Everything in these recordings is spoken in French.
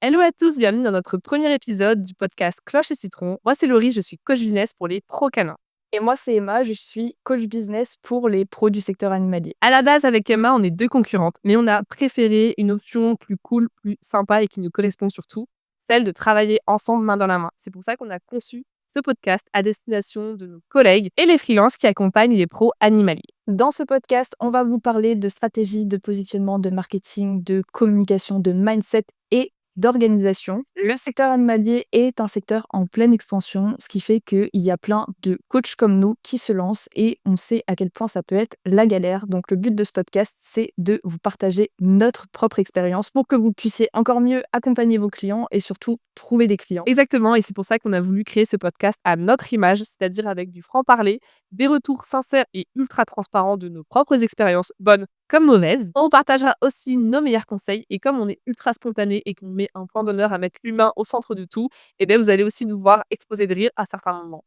Hello à tous, bienvenue dans notre premier épisode du podcast Cloche et Citron. Moi, c'est Laurie, je suis coach business pour les pros canins. Et moi, c'est Emma, je suis coach business pour les pros du secteur animalier. À la base, avec Emma, on est deux concurrentes, mais on a préféré une option plus cool, plus sympa et qui nous correspond surtout, celle de travailler ensemble main dans la main. C'est pour ça qu'on a conçu ce podcast à destination de nos collègues et les freelances qui accompagnent les pros animaliers. Dans ce podcast, on va vous parler de stratégie, de positionnement, de marketing, de communication, de mindset et d'organisation. Le secteur animalier est un secteur en pleine expansion, ce qui fait qu'il y a plein de coachs comme nous qui se lancent et on sait à quel point ça peut être la galère. Donc le but de ce podcast, c'est de vous partager notre propre expérience pour que vous puissiez encore mieux accompagner vos clients et surtout trouver des clients. Exactement, et c'est pour ça qu'on a voulu créer ce podcast à notre image, c'est-à-dire avec du franc-parler, des retours sincères et ultra transparents de nos propres expériences, bonnes comme mauvaises. On partagera aussi nos meilleurs conseils, et comme on est ultra spontané et qu'on met un point d'honneur à mettre l'humain au centre de tout, et bien vous allez aussi nous voir exploser de rire à certains moments.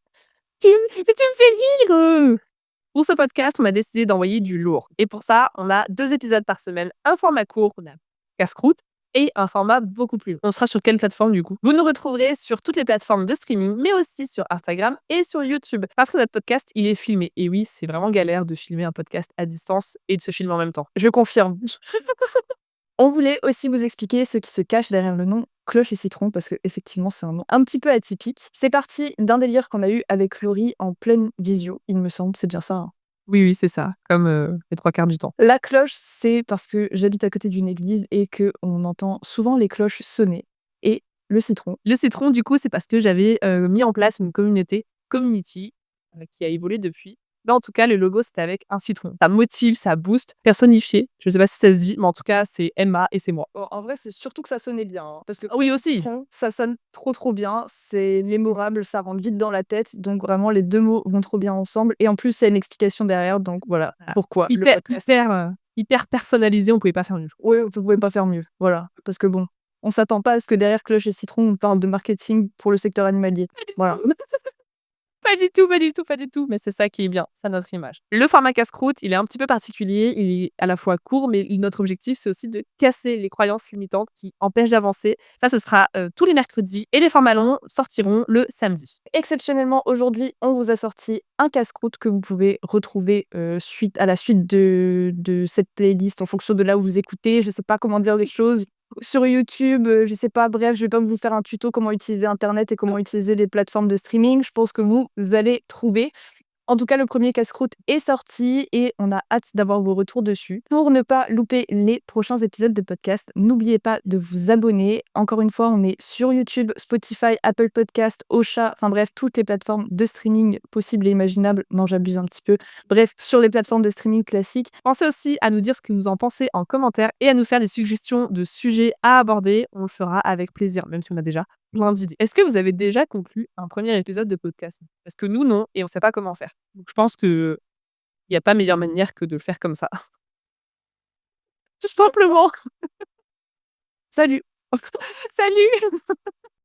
Tu me fais rire! Pour ce podcast, on a décidé d'envoyer du lourd. Et pour ça, on a 2 épisodes par semaine, un format court qu'on a casse-croûte et un format beaucoup plus long. On sera sur quelle plateforme du coup? Vous nous retrouverez sur toutes les plateformes de streaming, mais aussi sur Instagram et sur YouTube. Parce que notre podcast, il est filmé. Et oui, c'est vraiment galère de filmer un podcast à distance et de se filmer en même temps. Je confirme. On voulait aussi vous expliquer ce qui se cache derrière le nom Cloche et Citron, parce qu'effectivement, c'est un nom un petit peu atypique. C'est parti d'un délire qu'on a eu avec Laurie en pleine visio, il me semble, c'est bien ça, hein. Oui, c'est ça, comme les 3 quarts du temps. La cloche, c'est parce que j'habite à côté d'une église et qu'on entend souvent les cloches sonner. Et le citron, Le citron, du coup, c'est parce que j'avais mis en place une community, qui a évolué depuis. Mais en tout cas, le logo, c'était avec un citron. Ça motive, ça booste, personnifié. Je sais pas si ça se dit, mais en tout cas, c'est Emma et c'est moi. en vrai, c'est surtout que ça sonnait bien, hein, parce que Ah oui, aussi. citron, ça sonne trop bien, c'est mémorable, ça rentre vite dans la tête, donc vraiment les deux mots vont trop bien ensemble. Et en plus, il y a une explication derrière, donc voilà pourquoi le podcast. Hyper personnalisé, on pouvait pas faire mieux. Oui, vous pouvez pas faire mieux, voilà, parce que bon, on s'attend pas à ce que derrière Cloche et Citron, on parle de marketing pour le secteur animalier. Voilà. Pas du tout, pas du tout, pas du tout. Mais c'est ça qui est bien, c'est notre image. Le format casse-croûte, il est un petit peu particulier. Il est à la fois court, mais notre objectif, c'est aussi de casser les croyances limitantes qui empêchent d'avancer. Ça, ce sera tous les mercredis. Et les formats longs sortiront le samedi. Exceptionnellement, aujourd'hui, on vous a sorti un casse-croûte que vous pouvez retrouver à la suite de cette playlist en fonction de là où vous écoutez. Je sais pas comment dire les choses. Sur YouTube, je sais pas, bref, je vais pas vous faire un tuto comment utiliser Internet et comment utiliser les plateformes de streaming. Je pense que vous allez trouver. En tout cas, le premier casse-croûte est sorti et on a hâte d'avoir vos retours dessus. Pour ne pas louper les prochains épisodes de podcast, n'oubliez pas de vous abonner. Encore une fois, on est sur YouTube, Spotify, Apple Podcast, Ocha, enfin bref, toutes les plateformes de streaming possibles et imaginables. Non, j'abuse un petit peu. Bref, sur les plateformes de streaming classiques. Pensez aussi à nous dire ce que vous en pensez en commentaire et à nous faire des suggestions de sujets à aborder. On le fera avec plaisir, même si on a déjà plein d'idées. Est-ce que vous avez déjà conclu un premier épisode de podcast? Parce que nous, non, et on sait pas comment faire. Donc je pense qu'il n'y a pas meilleure manière que de le faire comme ça. Tout simplement. Salut! Salut!